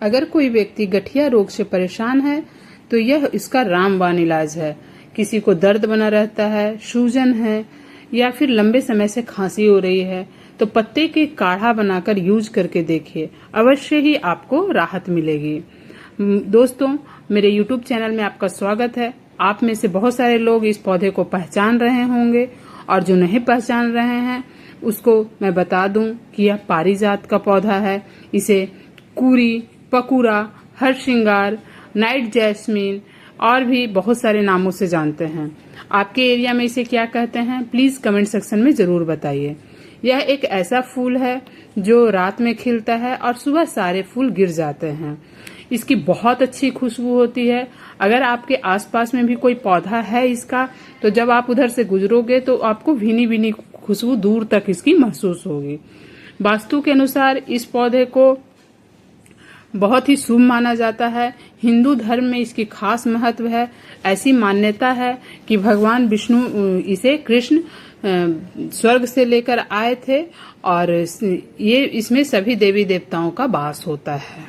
अगर कोई व्यक्ति गठिया रोग से परेशान है तो यह इसका रामबाण इलाज है। किसी को दर्द बना रहता है, सूजन है या फिर लंबे समय से खांसी हो रही है तो पत्ते के काढ़ा बनाकर यूज करके देखिए, अवश्य ही आपको राहत मिलेगी। दोस्तों, मेरे YouTube चैनल में आपका स्वागत है। आप में से बहुत सारे लोग इस पौधे को पहचान रहे होंगे और जो नहीं पहचान रहे हैं उसको मैं बता दूं कि यह पारिजात का पौधा है। इसे कुरी, पकुरा, हरश्रृंगार, नाइट जैस्मीन और भी बहुत सारे नामों से जानते हैं। आपके एरिया में इसे क्या कहते हैं, प्लीज कमेंट सेक्शन में जरूर बताइए। यह एक ऐसा फूल है जो रात में खिलता है और सुबह सारे फूल गिर जाते हैं। इसकी बहुत अच्छी खुशबू होती है। अगर आपके आसपास में भी कोई पौधा है इसका, तो जब आप उधर से गुजरोगे तो आपको भीनी भीनी खुशबू दूर तक इसकी महसूस होगी। वास्तु के अनुसार इस पौधे को बहुत ही शुभ माना जाता है। हिंदू धर्म में इसकी खास महत्व है। ऐसी मान्यता है कि भगवान विष्णु इसे कृष्ण स्वर्ग से लेकर आए थे और ये इसमें सभी देवी देवताओं का वास होता है।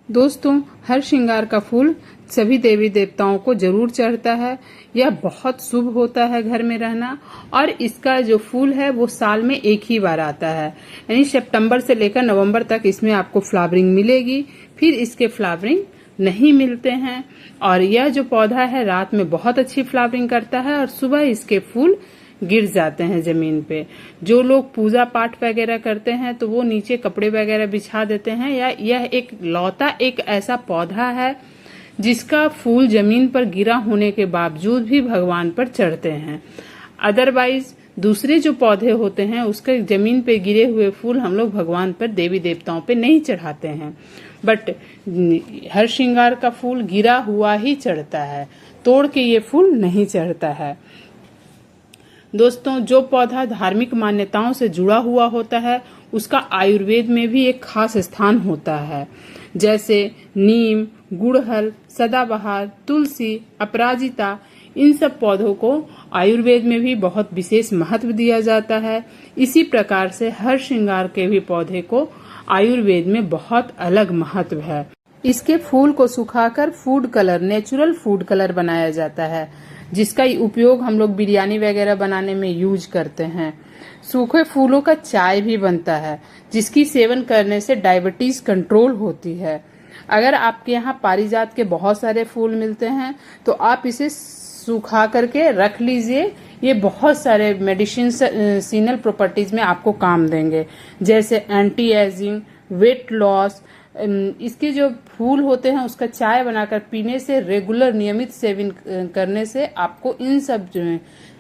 दोस्तों, हरश्रृंगार का फूल सभी देवी देवताओं को जरूर चढ़ता है। यह बहुत शुभ होता है घर में रहना, और इसका जो फूल है वो साल में एक ही बार आता है, यानी सितंबर से लेकर नवंबर तक इसमें आपको फ्लावरिंग मिलेगी। फिर इसके फ्लावरिंग नहीं मिलते हैं। और यह जो पौधा है रात में बहुत अच्छी फ्लावरिंग करता है और सुबह इसके फूल गिर जाते हैं जमीन पे। जो लोग पूजा पाठ वगैरह करते हैं तो वो नीचे कपड़े वगैरह बिछा देते हैं। या यह एक लौता एक ऐसा पौधा है जिसका फूल जमीन पर गिरा होने के बावजूद भी भगवान पर चढ़ते हैं। अदरवाइज दूसरे जो पौधे होते हैं उसके जमीन पे गिरे हुए फूल हम लोग भगवान पर, देवी देवताओं पे नहीं चढ़ाते हैं। बट हरश्रृंगार का फूल गिरा हुआ ही चढ़ता है, तोड़ के ये फूल नहीं चढ़ता है। दोस्तों, जो पौधा धार्मिक मान्यताओं से जुड़ा हुआ होता है उसका आयुर्वेद में भी एक खास स्थान होता है। जैसे नीम, गुड़हल, सदाबहार, तुलसी, अपराजिता, इन सब पौधों को आयुर्वेद में भी बहुत विशेष महत्व दिया जाता है। इसी प्रकार से हरश्रृंगार के भी पौधे को आयुर्वेद में बहुत अलग महत्व है। इसके फूल को सुखाकर food colour, natural food colour बनाया जाता है, जिसका उपयोग हम लोग बिरयानी वगैरह बनाने में यूज करते हैं। सूखे फूलों का चाय भी बनता है, जिसकी सेवन करने से डायबिटीज कंट्रोल होती है। अगर आपके यहाँ पारिजात के बहुत सारे फूल मिलते हैं तो आप इसे सुखा करके रख लीजिए। ये बहुत सारे मेडिसिनल प्रॉपर्टीज में आपको काम देंगे, जैसे एंटी एजिंग, वेट लॉस। इसके जो फूल होते हैं उसका चाय बनाकर पीने से, रेगुलर नियमित सेवन करने से आपको इन सब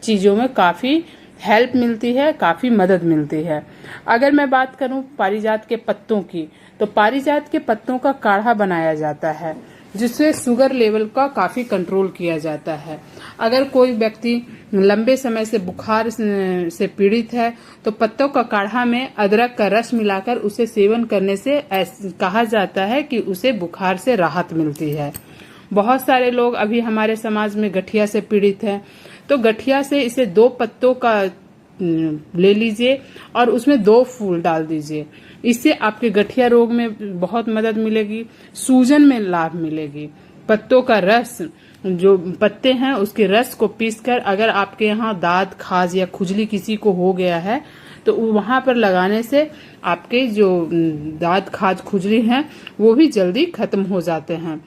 चीजों में काफी हेल्प मिलती है, काफी मदद मिलती है। अगर मैं बात करूं पारिजात के पत्तों की, तो पारिजात के पत्तों का काढ़ा बनाया जाता है, जिससे शुगर लेवल का काफी कंट्रोल किया जाता है। अगर कोई व्यक्ति लंबे समय से बुखार से पीड़ित है तो पत्तों का काढ़ा में अदरक का रस मिलाकर उसे सेवन करने से कहा जाता है कि उसे बुखार से राहत मिलती है। बहुत सारे लोग अभी हमारे समाज में गठिया से पीड़ित हैं, तो गठिया से इसे 2 पत्तों का ले लीजिए और उसमें 2 फूल डाल दीजिए। इससे आपके गठिया रोग में बहुत मदद मिलेगी, सूजन में लाभ मिलेगी। पत्तों का रस, जो पत्ते हैं उसके रस को पीसकर अगर आपके यहाँ दाद, खाज या खुजली किसी को हो गया है तो वहां पर लगाने से आपके जो दाद, खाज, खुजली हैं वो भी जल्दी खत्म हो जाते हैं।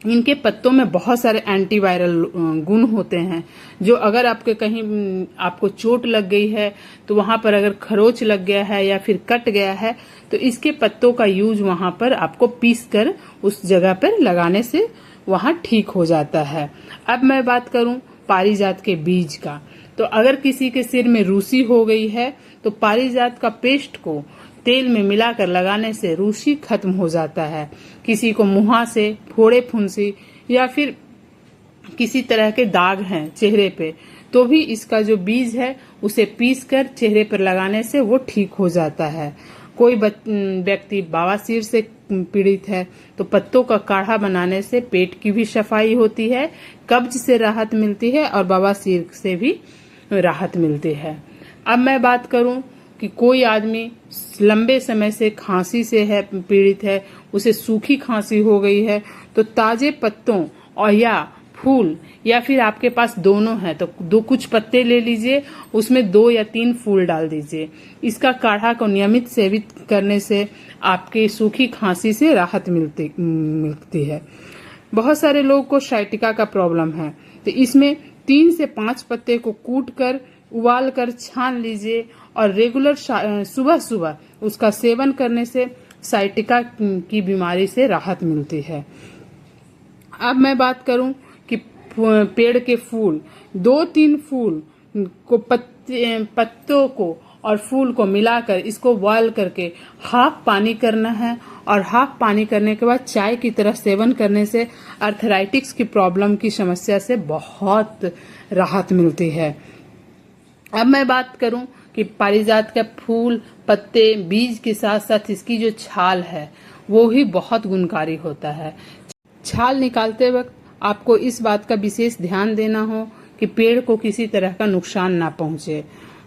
इनके पत्तों में बहुत सारे एंटीवायरल गुण होते हैं, जो अगर आपके कहीं आपको चोट लग गई है तो वहां पर अगर खरोच लग गया है या फिर कट गया है तो इसके पत्तों का यूज वहां पर आपको पीस कर उस जगह पर लगाने से वहां ठीक हो जाता है। अब मैं बात करूं पारिजात के बीज का, तो अगर किसी के सिर में रूसी हो गई है तो पारिजात का पेस्ट को तेल में मिलाकर लगाने से रूसी खत्म हो जाता है। किसी को मुहा से फोड़े, फुंसी या फिर किसी तरह के दाग हैं चेहरे पे, तो भी इसका जो बीज है उसे पीसकर चेहरे पर लगाने से वो ठीक हो जाता है। कोई व्यक्ति बवासीर से पीड़ित है तो पत्तों का काढ़ा बनाने से पेट की भी सफाई होती है, कब्ज से राहत मिलती है और बवासीर से भी राहत मिलती है। अब मैं बात करूं कि कोई आदमी लंबे समय से खांसी से है पीड़ित है, उसे सूखी खांसी हो गई है, तो ताजे पत्तों और या फूल या फिर आपके पास दोनों है तो कुछ पत्ते ले लीजिए, उसमें 2 या 3 फूल डाल दीजिए। इसका काढ़ा को नियमित सेवित करने से आपके सूखी खांसी से राहत मिलती है। बहुत सारे लोगों को साइटिका का प्रॉब्लम है, तो इसमें 3 से 5 पत्ते को कूट कर उबाल कर छान लीजिए और रेगुलर सुबह सुबह उसका सेवन करने से साइटिका की बीमारी से राहत मिलती है। अब मैं बात करूं कि पेड़ के फूल, 2-3 फूल को पत्तों को और फूल को मिलाकर इसको बॉयल करके हाफ पानी करना है और हाफ पानी करने के बाद चाय की तरह सेवन करने से आर्थराइटिस की प्रॉब्लम की समस्या से बहुत राहत मिलती है। अब मैं बात करूं कि पारिजात का फूल, पत्ते, बीज के साथ साथ इसकी जो छाल है वो ही बहुत गुणकारी होता है। छाल निकालते वक्त आपको इस बात का विशेष ध्यान देना हो कि पेड़ को किसी तरह का नुकसान ना पहुंचे।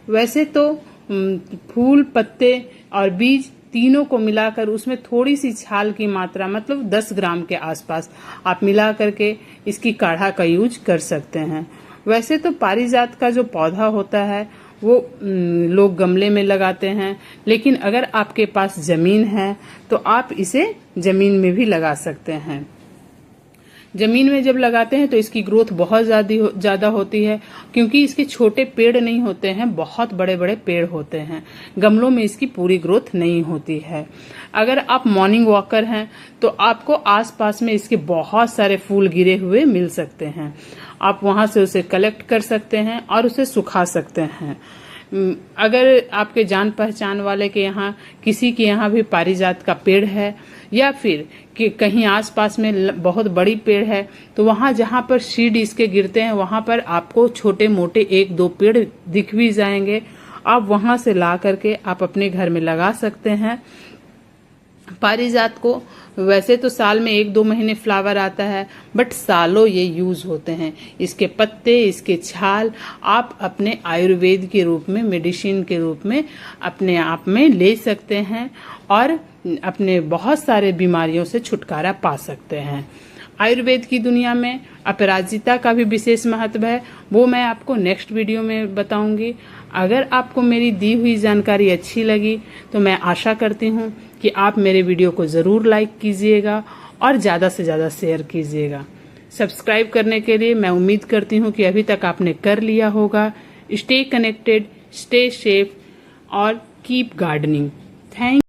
वैसे तो फूल, पत्ते और बीज तीनों को मिलाकर उसमें थोड़ी सी छाल की मात्रा मतलब 10 ग्राम के आसपास आप मिला करके इसकी काढ़ा का यूज कर सकते हैं। वैसे तो पारिजात का जो पौधा होता है वो लोग गमले में लगाते हैं, लेकिन अगर आपके पास जमीन है तो आप इसे जमीन में भी लगा सकते हैं। जमीन में जब लगाते हैं तो इसकी ग्रोथ बहुत ज्यादा होती है, क्योंकि इसके छोटे पेड़ नहीं होते हैं, बहुत बड़े बड़े पेड़ होते हैं। गमलों में इसकी पूरी ग्रोथ नहीं होती है। अगर आप मॉर्निंग वॉकर हैं तो आपको आसपास में इसके बहुत सारे फूल गिरे हुए मिल सकते हैं। आप वहां से उसे कलेक्ट कर सकते हैं और उसे सुखा सकते हैं। अगर आपके जान पहचान वाले के यहाँ किसी के यहाँ भी पारिजात का पेड़ है या फिर कि कहीं आसपास में बहुत बड़ी पेड़ है, तो वहां जहां पर सीड इसके गिरते हैं वहां पर आपको छोटे मोटे 1-2 पेड़ दिख भी जाएंगे। आप वहां से ला करके आप अपने घर में लगा सकते हैं। पारिजात को वैसे तो साल में 1-2 महीने फ्लावर आता है, बट सालों ये यूज होते हैं। इसके पत्ते, इसके छाल आप अपने आयुर्वेद के रूप में, मेडिसिन के रूप में अपने आप में ले सकते हैं और अपने बहुत सारे बीमारियों से छुटकारा पा सकते हैं। आयुर्वेद की दुनिया में अपराजिता का भी विशेष महत्व है, वो मैं आपको नेक्स्ट वीडियो में बताऊंगी। अगर आपको मेरी दी हुई जानकारी अच्छी लगी तो मैं आशा करती हूँ कि आप मेरे वीडियो को जरूर लाइक कीजिएगा और ज्यादा से ज्यादा शेयर कीजिएगा। सब्सक्राइब करने के लिए मैं उम्मीद करती हूँ कि अभी तक आपने कर लिया होगा। स्टे कनेक्टेड, स्टे सेफ और कीप गार्डनिंग। थैंक